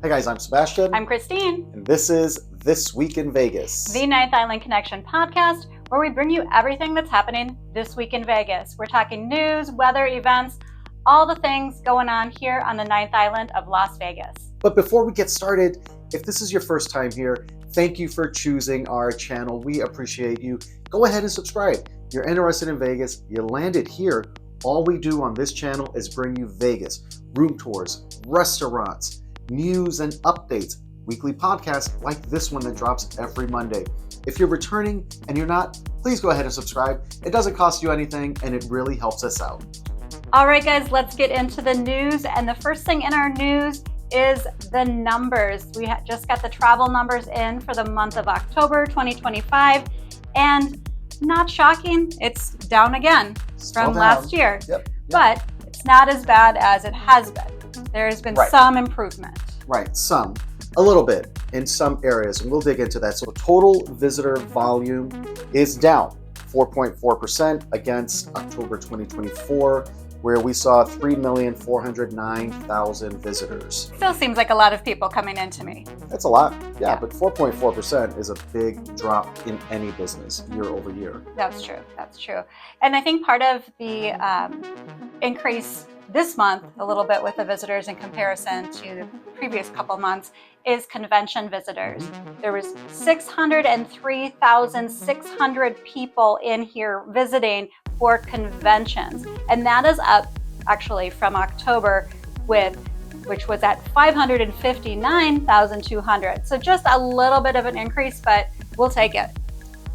Hey guys, I'm Sebastian. I'm Christine. And this is This Week in Vegas. The Ninth Island Connection podcast, where we bring you everything that's happening this week in Vegas. We're talking news, weather, events, all the things going on here on the Ninth Island of Las Vegas. But before we get started, if this is your first time here, thank you for choosing our channel. We appreciate you. Go ahead and subscribe. You're interested in Vegas, you landed here. All we do on this channel is bring you Vegas, room tours, restaurants, news and updates, weekly podcasts like this one that drops every Monday. If you're returning and you're not, please go ahead and subscribe. It doesn't cost you anything and it really helps us out. All right, guys, let's get into the news. And the first thing in our news is the numbers. We just got the travel numbers in for the month of October 2025. And not shocking, it's down again from last year. Yep. But it's not as bad as it has been. There has been some improvement. Right, a little bit in some areas, and we'll dig into that. So total visitor volume is down 4.4% against October 2024, where we saw 3,409,000 visitors. Still seems like a lot of people coming in to me. That's a lot, yeah. But 4.4% is a big drop in any business year over year. That's true. And I think part of the increase this month, a little bit with the visitors in comparison to the previous couple months, is convention visitors. There was 603,600 people in here visiting for conventions. And that is up actually from October, which was at 559,200. So just a little bit of an increase, but we'll take it.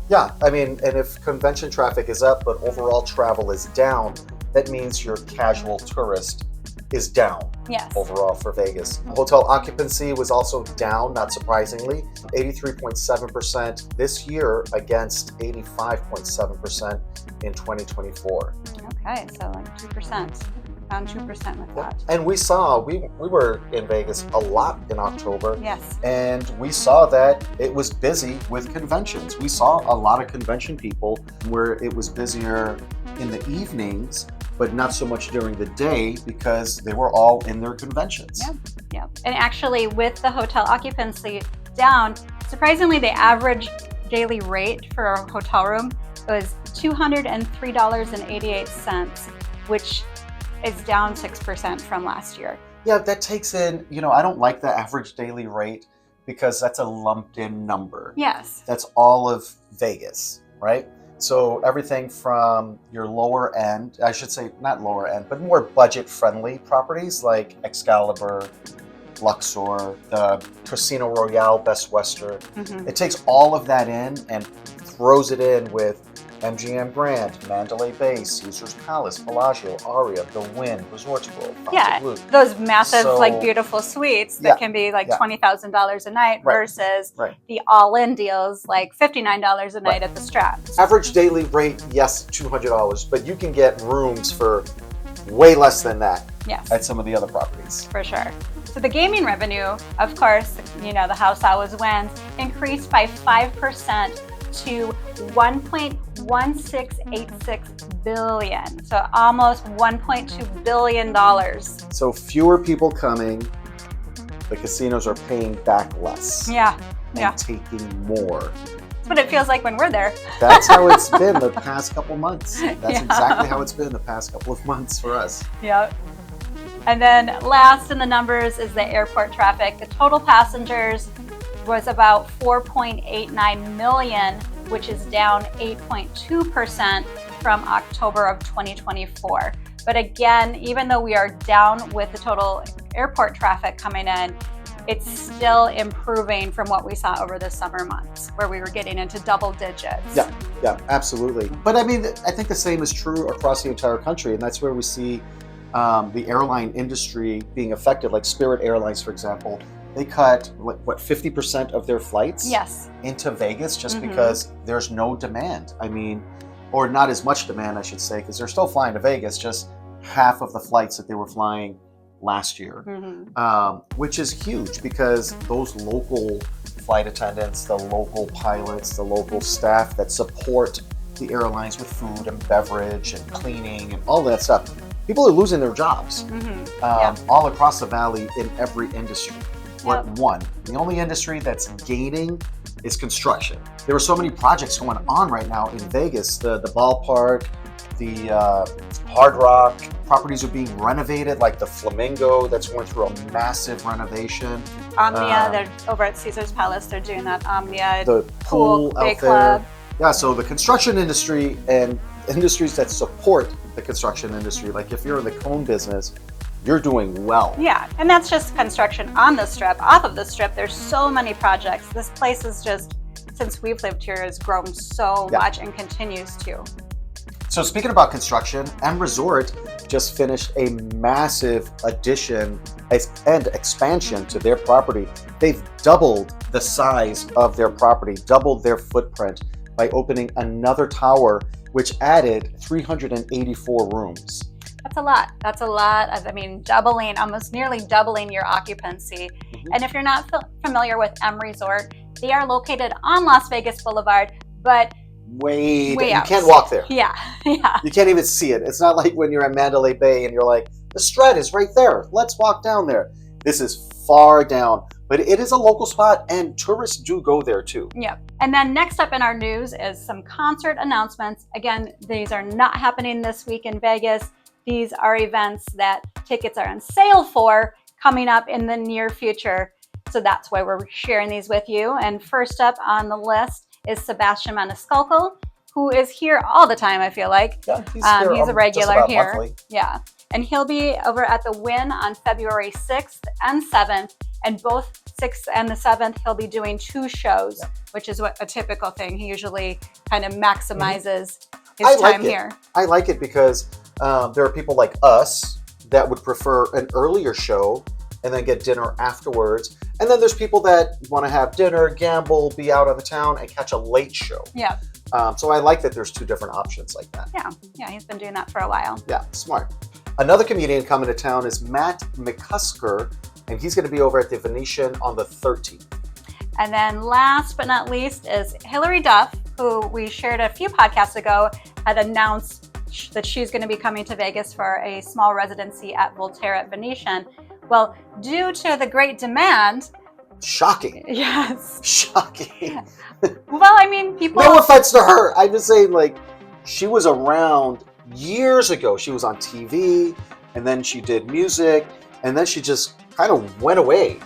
Yeah, I mean, and if convention traffic is up, but overall travel is down, that means your casual tourist is down. Yes. Overall for Vegas. Hotel occupancy was also down, not surprisingly, 83.7% this year against 85.7% in 2024. Okay, so like 2%. Down 2% with that. And we were in Vegas a lot in October. Yes. And we saw that it was busy with conventions. We saw a lot of convention people where it was busier in the evenings, but not so much during the day because they were all in their conventions. Yeah. And actually with the hotel occupancy down, surprisingly the average daily rate for a hotel room was $203.88, which is down 6% from last year. Yeah, that takes in, I don't like the average daily rate because that's a lumped in number. Yes. That's all of Vegas, right? So everything from your lower end, I should say not lower end, but more budget friendly properties like Excalibur, Luxor, the Casino Royale, Best Western. It takes all of that in and throws it in with MGM Grand, Mandalay Bay, Caesars Palace, Bellagio, Aria, The Wynn, Resorts World, those massive, beautiful suites that can be like $20,000 a night versus the all-in deals like $59 a night at the Strat. Average daily rate, yes, $200, but you can get rooms for way less than that at some of the other properties. For sure. So the gaming revenue, of course, the house always wins, increased by 5% to $1.1686 billion. So almost $1.2 billion. So fewer people coming, the casinos are paying back less. And taking more. That's what it feels like when we're there. That's how it's been the past couple months. That's exactly how it's been the past couple of months for us. Yep. And then last in the numbers is the airport traffic. The total passengers was about 4.89 million, which is down 8.2% from October of 2024. But again, even though we are down with the total airport traffic coming in, it's still improving from what we saw over the summer months, where we were getting into double digits. Yeah, absolutely. But I mean, I think the same is true across the entire country, and that's where we see the airline industry being affected, like Spirit Airlines, for example. They cut, 50% of their flights into Vegas just because there's no demand. I mean, or not as much demand, I should say, because they're still flying to Vegas, just half of the flights that they were flying last year, which is huge because those local flight attendants, the local pilots, the local staff that support the airlines with food and beverage and cleaning and all that stuff. People are losing their jobs all across the valley in every industry. what won. The only industry that's gaining is construction. There are so many projects going on right now in Vegas. The ballpark, the Hard Rock properties are being renovated, like the Flamingo that's going through a massive renovation. Omnia, they're over at Caesar's Palace. They're doing that Omnia the pool day out there. club. Yeah, so the construction industry and industries that support the construction industry, like if you're in the cone business, you're doing well. Yeah, and that's just construction on the Strip. Off of the Strip, there's so many projects. This place is just, since we've lived here, has grown so much and continues to. So speaking about construction, M Resort just finished a massive addition and expansion to their property. They've doubled the size of their property, doubled their footprint by opening another tower, which added 384 rooms. That's a lot. That's a lot of, doubling, almost nearly doubling your occupancy. Mm-hmm. And if you're not familiar with M Resort, they are located on Las Vegas Boulevard, but way out. You can't walk there. Yeah. You can't even see it. It's not like when you're at Mandalay Bay and you're like, the Strat is right there. Let's walk down there. This is far down, but it is a local spot and tourists do go there too. Yeah. And then next up in our news is some concert announcements. Again, these are not happening this week in Vegas. These are events that tickets are on sale for coming up in the near future. So that's why we're sharing these with you. And first up on the list is Sebastian Maniscalco, who is here all the time, I feel like. Yeah, he's a regular here. Monthly. Yeah. And he'll be over at the Wynn on February 6th and 7th. And both 6th and the 7th, he'll be doing 2 shows, which is what a typical thing. He usually kind of maximizes his time here. I like it because there are people like us that would prefer an earlier show and then get dinner afterwards. And then there's people that want to have dinner, gamble, be out of the town, and catch a late show. Yeah. So I like that there's 2 different options like that. Yeah, he's been doing that for a while. Yeah, smart. Another comedian coming to town is Matt McCusker, and he's going to be over at the Venetian on the 13th. And then last but not least is Hillary Duff, who we shared a few podcasts ago, had announced that she's going to be coming to Vegas for a small residency at Voltaire at Venetian. Well, due to the great demand... Shocking. Yes. Shocking. Well, people... No offense to her. I'm just saying, she was around years ago. She was on TV, and then she did music, and then she just kind of went away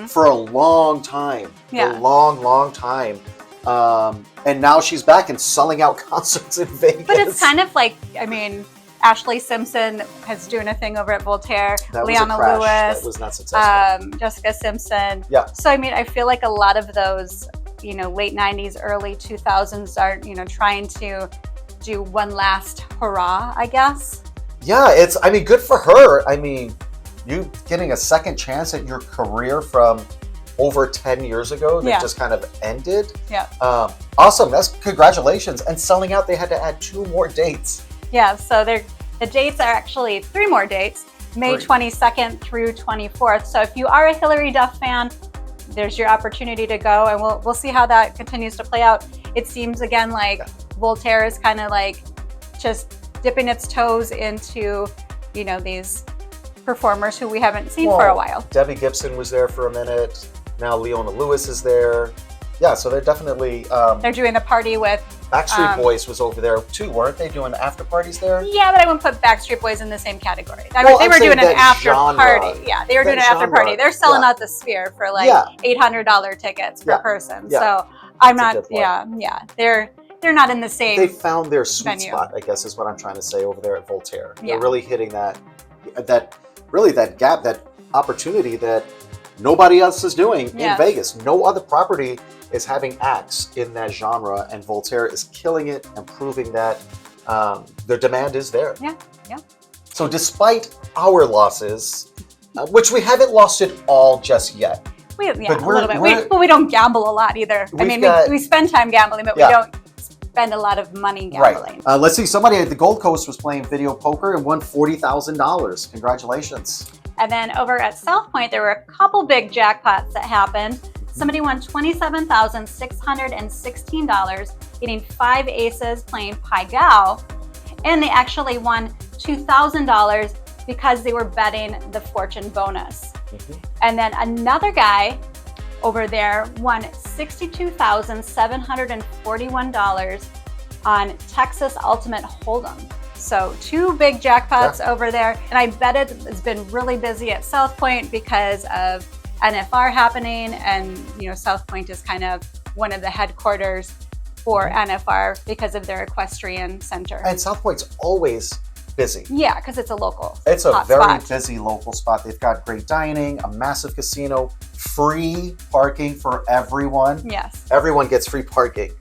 for a long time. Yeah. A long, long time. And now she's back and selling out concerts in Vegas. But it's kind of like, Ashley Simpson is doing a thing over at Voltaire. That Leona was a crash. Lewis. That was not successful. Jessica Simpson. Yeah. So, I feel like a lot of those, late 90s, early 2000s are, trying to do one last hurrah, I guess. Yeah, it's, good for her. You getting a second chance at your career from over 10 years ago that just kind of ended. Yeah. Awesome. That's congratulations. And selling out, they had to add 2 more dates. Yeah, so the dates are actually 3 more dates, May 22nd through 24th. So if you are a Hillary Duff fan, there's your opportunity to go, and we'll see how that continues to play out. It seems, again, like Voltaire is kind of like just dipping its toes into, these performers who we haven't seen for a while. Debbie Gibson was there for a minute. Now Leona Lewis is there. Yeah, so they're definitely... they're doing the party with... Backstreet Boys was over there too, weren't they, doing after parties there? Yeah, but I wouldn't put Backstreet Boys in the same category. They were doing an after party. Yeah, they were doing an after party. They're selling out the Sphere for $800 tickets per person. Yeah. So I'm not... They're not in the same... They found their sweet venue. spot, I guess is what I'm trying to say over there at Voltaire. Yeah. They're really hitting that gap, that opportunity that nobody else is doing in Vegas. No other property is having acts in that genre, and Voltaire is killing it and proving that the demand is there. Yeah. So despite our losses, which we haven't lost it all just yet. A little bit. But we don't gamble a lot either. We spend time gambling, but we don't spend a lot of money gambling. Right. Let's see. Somebody at the Gold Coast was playing video poker and won $40,000. Congratulations. And then over at South Point, there were a couple big jackpots that happened. Somebody won $27,616, getting 5 aces playing Pai Gow. And they actually won $2,000 because they were betting the fortune bonus. And then another guy over there won $62,741 on Texas Ultimate Hold'em. So 2 big jackpots over there. And I bet it's been really busy at South Point because of NFR happening. And, you know, South Point is kind of one of the headquarters for NFR because of their equestrian center. And South Point's always busy. Yeah, because it's a local It's a very spot. busy local spot. They've got great dining, a massive casino, free parking for everyone. Yes. Everyone gets free parking,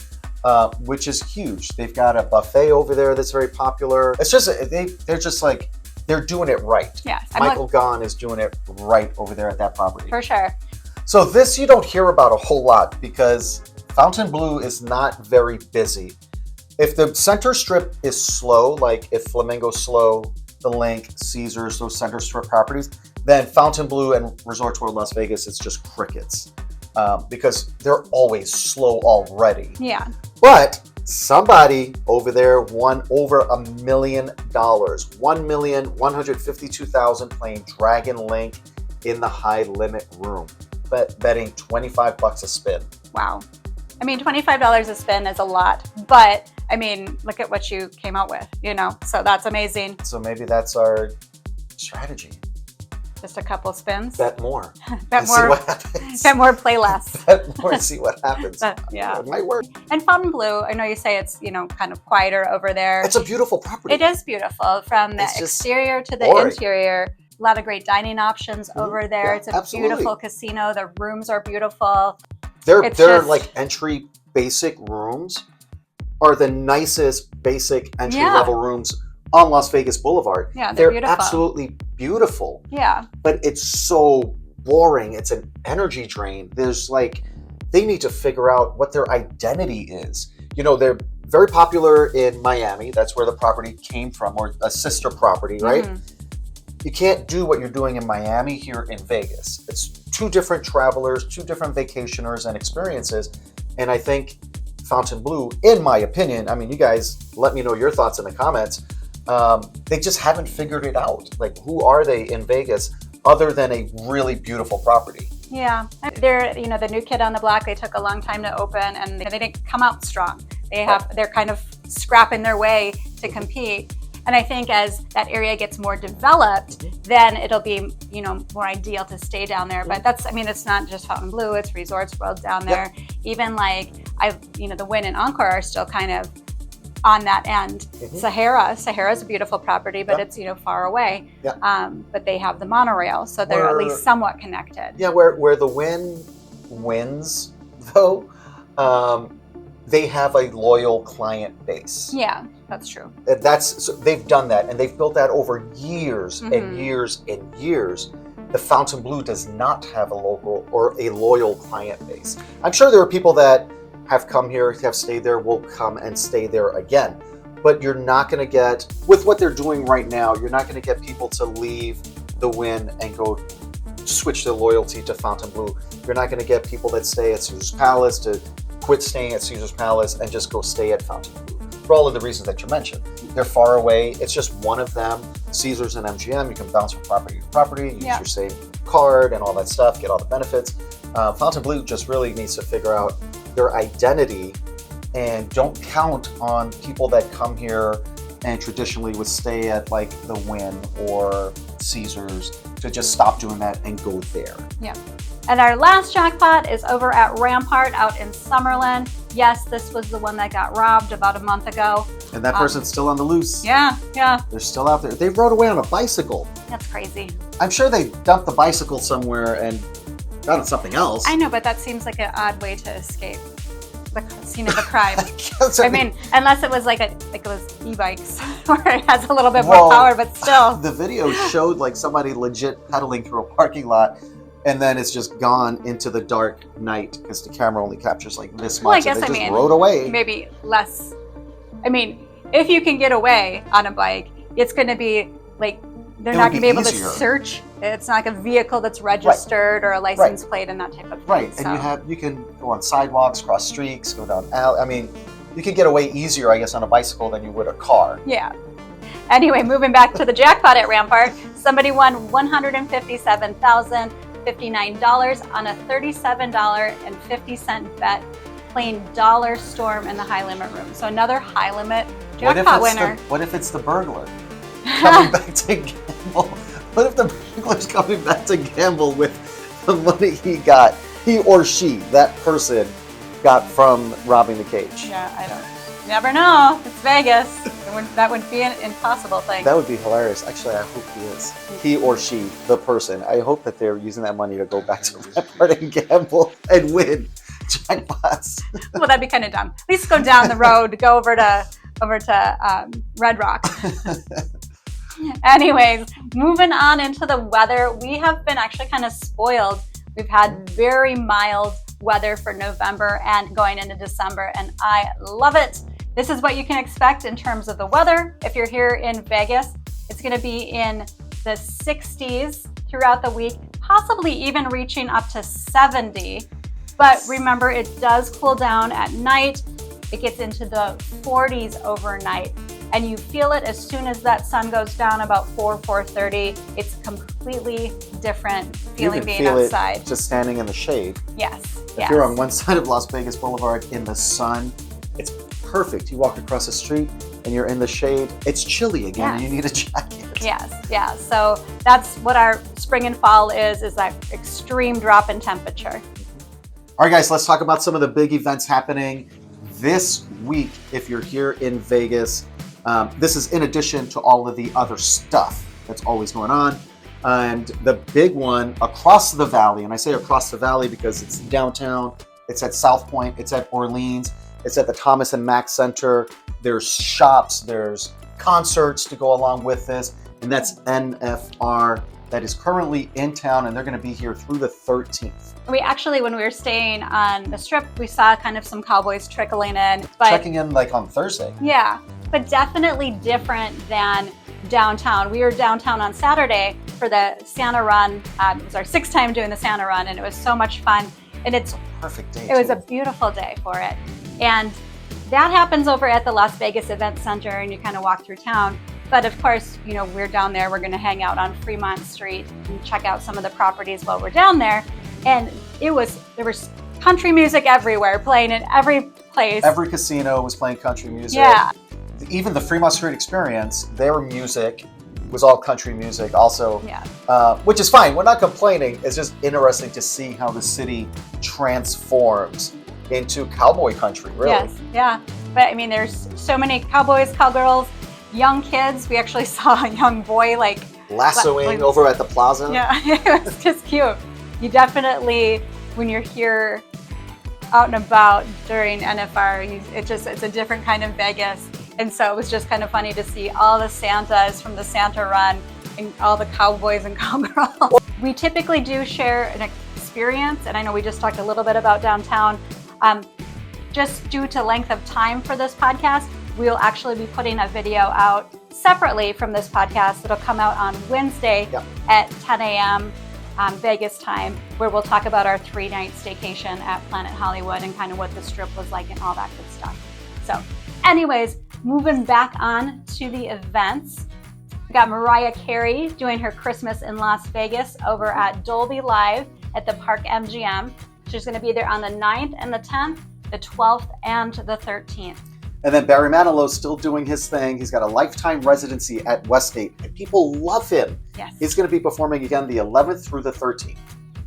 which is huge. They've got a buffet over there that's very popular. It's just, they're just like, they're doing it right. Yes. Michael Gahn is doing it right over there at that property. For sure. So this you don't hear about a whole lot because Fontainebleau is not very busy. If the center strip is slow, like if Flamingo's slow, the Link, Caesars, those center strip properties, then Fontainebleau and Resorts World Las Vegas, it's just crickets because they're always slow already. Yeah. But somebody over there won over $1 million, $1,152,000 playing Dragon Link in the high limit room, betting $25 a spin. Wow. I mean, $25 a spin is a lot, but I mean, look at what you came out with, you know, so that's amazing. So maybe that's our strategy. Just a couple spins. Bet more. Bet See more. what happens. Bet more, play less. Bet more and see what happens. Yeah. It might work. And Fontainebleau, I know you say it's, you know, kind of quieter over there. It's a beautiful property. It is beautiful from the It's just exterior to the boring. interior. A lot of great dining options over there. Yeah, it's a absolutely. beautiful casino. The rooms are beautiful. They're It's just- like entry basic rooms are the nicest basic entry level rooms on Las Vegas Boulevard. Yeah, they're beautiful. Absolutely beautiful. Yeah. But it's so boring. It's an energy drain. There's like, they need to figure out what their identity is. You know, they're very popular in Miami. That's where the property came from, or a sister property, right? You can't do what you're doing in Miami here in Vegas. It's 2 different travelers, 2 different vacationers and experiences. And I think Fontainebleau, in my opinion, I mean, you guys let me know your thoughts in the comments. They just haven't figured it out. Like, who are they in Vegas other than a really beautiful property? Yeah. They're, you know, the new kid on the block. They took a long time to open and they didn't come out strong. They're kind of scrapping their way to compete. And I think as that area gets more developed, then it'll be, you know, more ideal to stay down there. But that's, I mean, it's not just Fontainebleau, it's Resorts World down there. Even like, you know, the Wynn and Encore are still kind of on that end. Sahara's a beautiful property, but it's, you know, far away. But they have the monorail, so they're at least somewhat connected. Yeah, where the Wynn wins, though, they have a loyal client base. Yeah, that's true. So they've done that, and they've built that over years and years and years. The Fontainebleau does not have a local or a loyal client base. I'm sure there are people that have come here, have stayed there, will come and stay there again. But you're not going to get, with what they're doing right now, you're not going to get people to leave the Wynn and go switch their loyalty to Fontainebleau. You're not going to get people that stay at Caesar's Palace to quit staying at Caesar's Palace and just go stay at Fontainebleau. For all of the reasons that you mentioned. They're far away. It's just one of them. Caesars and MGM, you can bounce from property to property, use your same card and all that stuff, get all the benefits. Fontainebleau just really needs to figure out their identity and don't count on people that come here and traditionally would stay at like the Wynn or Caesars to just stop doing that and go there. Yeah. And our last jackpot is over at Rampart out in Summerlin. Yes, this was the one that got robbed about a month ago. And that person's still on the loose. Yeah. They're still out there. They rode away on a bicycle. That's crazy. I'm sure they dumped the bicycle somewhere and got on something else. I know, but that seems like an odd way to escape the scene of the crime. I mean, unless it was like it was e-bikes where it has a little bit more power, but still. The video showed like somebody legit pedaling through a parking lot, and then it's just gone into the dark night because the camera only captures like this much. Well, I guess, and they just rode away. Maybe less. I mean, if you can get away on a bike, it's going to be like they're not going to be able to search. It's not like a vehicle that's registered or a license plate and that type of thing. Right, and you can go on sidewalks, cross streets, go down alley. I mean, you can get away easier, I guess, on a bicycle than you would a car. Yeah. Anyway, moving back to the jackpot at Rampart, Somebody won $157,059 on a $37.50 bet playing Dollar Storm in the high limit room. So another high limit jackpot winner. What if it's the burglar coming back to gamble? What if the burglar's coming back to gamble with the money he or she, that person, got from robbing the cage? Yeah, I don't. Never know. It's Vegas. That would be an impossible thing. That would be hilarious. Actually, I hope he is. He or she, the person. I hope that they're using that money to go back to Rampart and gamble and win jackpots. Well, that'd be kind of dumb. At least go down the road, go over to Red Rock. Anyways, moving on into the weather, we have been actually kind of spoiled. We've had very mild weather for November and going into December, and I love it. This is what you can expect in terms of the weather. If you're here in Vegas, it's going to be in the 60s throughout the week, possibly even reaching up to 70. But remember, it does cool down at night. It gets into the 40s overnight, and you feel it as soon as that sun goes down about 4:30. It's completely different feeling being outside. It just standing in the shade. Yes. If you're on one side of Las Vegas Boulevard in the sun, it's perfect. You walk across the street and you're in the shade. It's chilly again. Yes. And you need a jacket. Yes. Yeah. So that's what our spring and fall is that extreme drop in temperature. All right, guys, let's talk about some of the big events happening this week. If you're here in Vegas, this is in addition to all of the other stuff that's always going on. And the big one across the valley, and I say across the valley because it's downtown, it's at South Point, it's at Orleans, it's at the Thomas and Mack Center. There's shops, there's concerts to go along with this, and that's NFR that is currently in town, and they're going to be here through the 13th. We actually, when we were staying on the Strip, we saw kind of some cowboys trickling in. But checking in like on Thursday. Yeah, but definitely different than downtown. We were downtown on Saturday for the Santa Run. It was our 6th time doing the Santa Run, and it was so much fun. And it's perfect day. It was a beautiful day for it. And that happens over at the Las Vegas Event Center, and you kind of walk through town. But of course, you know, we're down there. We're going to hang out on Fremont Street and check out some of the properties while we're down there. And there was country music everywhere, playing in every place. Every casino was playing country music. Yeah. Even the Fremont Street Experience, their music was all country music also. Yeah. Which is fine. We're not complaining. It's just interesting to see how the city transforms into cowboy country, really. Yes, yeah. But I mean, there's so many cowboys, cowgirls, young kids. We actually saw a young boy lassoing over at the plaza. Yeah, it was just cute. You definitely, when you're here out and about during NFR, it's a different kind of Vegas. And so it was just kind of funny to see all the Santas from the Santa Run and all the cowboys and cowgirls. We typically do share an experience, and I know we just talked a little bit about downtown. Just due to length of time for this podcast, we'll actually be putting a video out separately from this podcast. It'll come out on Wednesday at 10 a.m. Vegas time, where we'll talk about our 3-night staycation at Planet Hollywood and kind of what the Strip was like and all that good stuff. So anyways, moving back on to the events. We got Mariah Carey doing her Christmas in Las Vegas over at Dolby Live at the Park MGM. She's going to be there on the 9th and the 10th, the 12th and the 13th. And then Barry Manilow's still doing his thing. He's got a lifetime residency at Westgate, and people love him. Yes. He's going to be performing again the 11th through the 13th.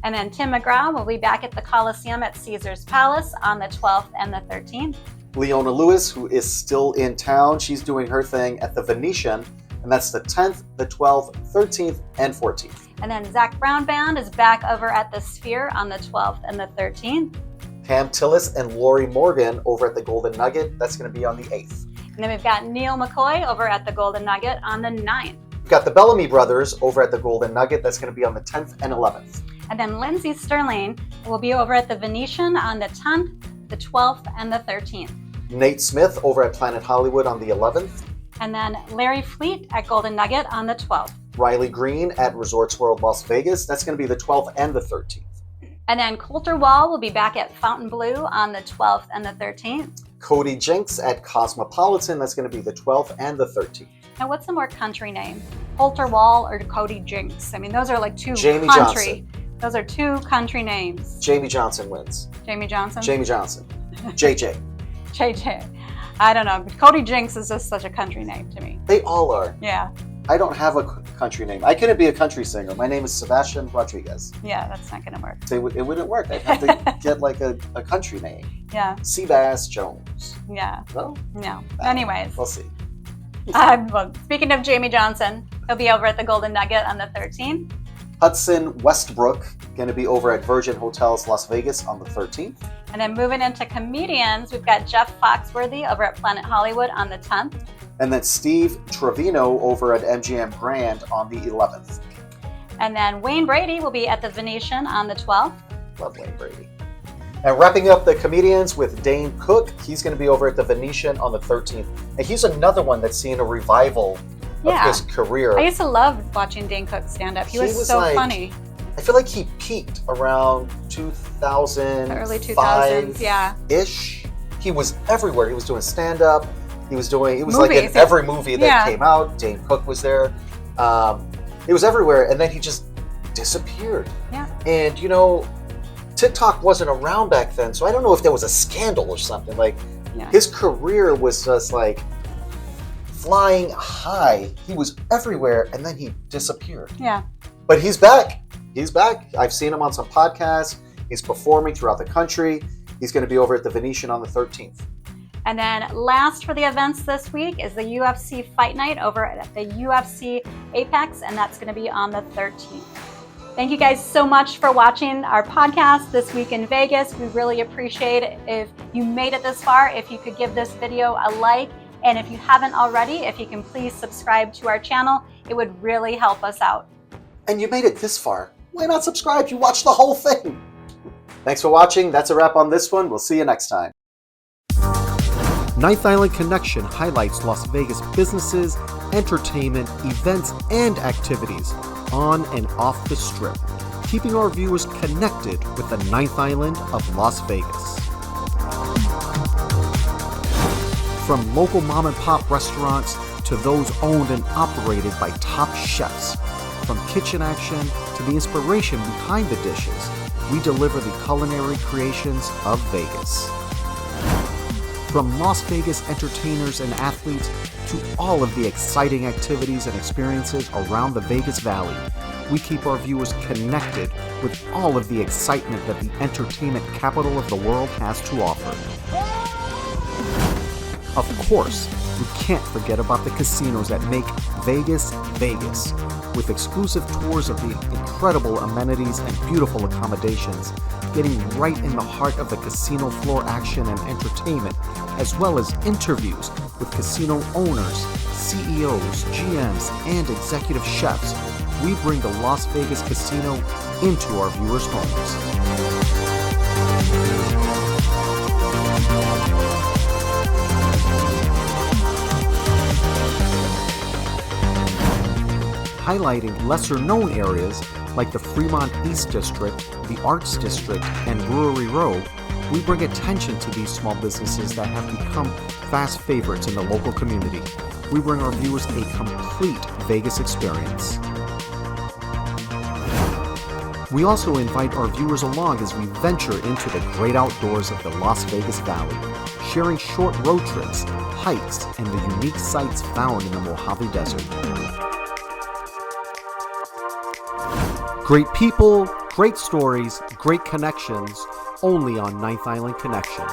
And then Tim McGraw will be back at the Coliseum at Caesar's Palace on the 12th and the 13th. Leona Lewis, who is still in town, she's doing her thing at the Venetian, and that's the 10th, the 12th, 13th, and 14th. And then Zach Brown Band is back over at the Sphere on the 12th and the 13th. Pam Tillis and Lori Morgan over at the Golden Nugget, that's going to be on the 8th. And then we've got Neil McCoy over at the Golden Nugget on the 9th. We've got the Bellamy Brothers over at the Golden Nugget, that's going to be on the 10th and 11th. And then Lindsay Sterling will be over at the Venetian on the 10th, the 12th, and the 13th. Nate Smith over at Planet Hollywood on the 11th. And then Larry Fleet at Golden Nugget on the 12th. Riley Green at Resorts World Las Vegas, that's going to be the 12th and the 13th. And then Coulter Wall will be back at Fontainebleau on the 12th and the 13th. Cody Jinks at Cosmopolitan, that's going to be the 12th and the 13th. Now, what's a more country name? Holter Wall or Cody Jinks. I mean, those are like two Jamie country. Johnson. Those are two country names. Jamie Johnson wins. Jamie Johnson? Jamie Johnson. JJ. JJ. I don't know. But Cody Jinks is just such a country name to me. They all are. Yeah. I don't have a country name. I couldn't be a country singer. My name is Sebastian Rodriguez. Yeah, that's not going to work. It wouldn't work. I'd have to get like a country name. Yeah. Seabass Jones. Yeah. No? No. Anyways. We'll see. Well, speaking of Jamie Johnson, he'll be over at the Golden Nugget on the 13th. Hudson Westbrook, going to be over at Virgin Hotels Las Vegas on the 13th. And then moving into comedians, we've got Jeff Foxworthy over at Planet Hollywood on the 10th. And then Steve Trevino over at MGM Grand on the 11th. And then Wayne Brady will be at the Venetian on the 12th. Love Wayne Brady. And wrapping up the comedians with Dane Cook, he's going to be over at the Venetian on the 13th. And he's another one that's seeing a revival of his career. I used to love watching Dane Cook stand up. He was so funny. I feel like he peaked around 2000, early 2000s, ish. He was everywhere. He was doing stand up. He was movies. Like in every movie that came out. Dane Cook was there. He was everywhere, and then he just disappeared. Yeah. And TikTok wasn't around back then, so I don't know if there was a scandal or something. His career was just like flying high. He was everywhere, and then he disappeared. Yeah. But he's back. He's back. I've seen him on some podcasts. He's performing throughout the country. He's going to be over at the Venetian on the 13th. And then last for the events this week is the UFC Fight Night over at the UFC Apex, and that's going to be on the 13th. Thank you guys so much for watching our podcast this week in Vegas. We really appreciate it if you made it this far, if you could give this video a like, and if you haven't already, if you can please subscribe to our channel, it would really help us out. And you made it this far. Why not subscribe? You watched the whole thing. Thanks for watching. That's a wrap on this one. We'll see you next time. Ninth Island Connection highlights Las Vegas businesses, entertainment, events, and activities on and off the Strip, keeping our viewers connected with the Ninth Island of Las Vegas. From local mom and pop restaurants to those owned and operated by top chefs, from kitchen action to the inspiration behind the dishes, we deliver the culinary creations of Vegas. From Las Vegas entertainers and athletes to all of the exciting activities and experiences around the Vegas Valley, we keep our viewers connected with all of the excitement that the entertainment capital of the world has to offer. Of course, we can't forget about the casinos that make Vegas, Vegas, with exclusive tours of the incredible amenities and beautiful accommodations, getting right in the heart of the casino floor action and entertainment, as well as interviews with casino owners, CEOs, GMs, and executive chefs. We bring the Las Vegas Casino into our viewers' homes. Highlighting lesser-known areas like the Fremont East District, the Arts District, and Brewery Row, we bring attention to these small businesses that have become fast favorites in the local community. We bring our viewers a complete Vegas experience. We also invite our viewers along as we venture into the great outdoors of the Las Vegas Valley, sharing short road trips, hikes, and the unique sights found in the Mojave Desert. Great people, great stories, great connections, only on Ninth Island Connection.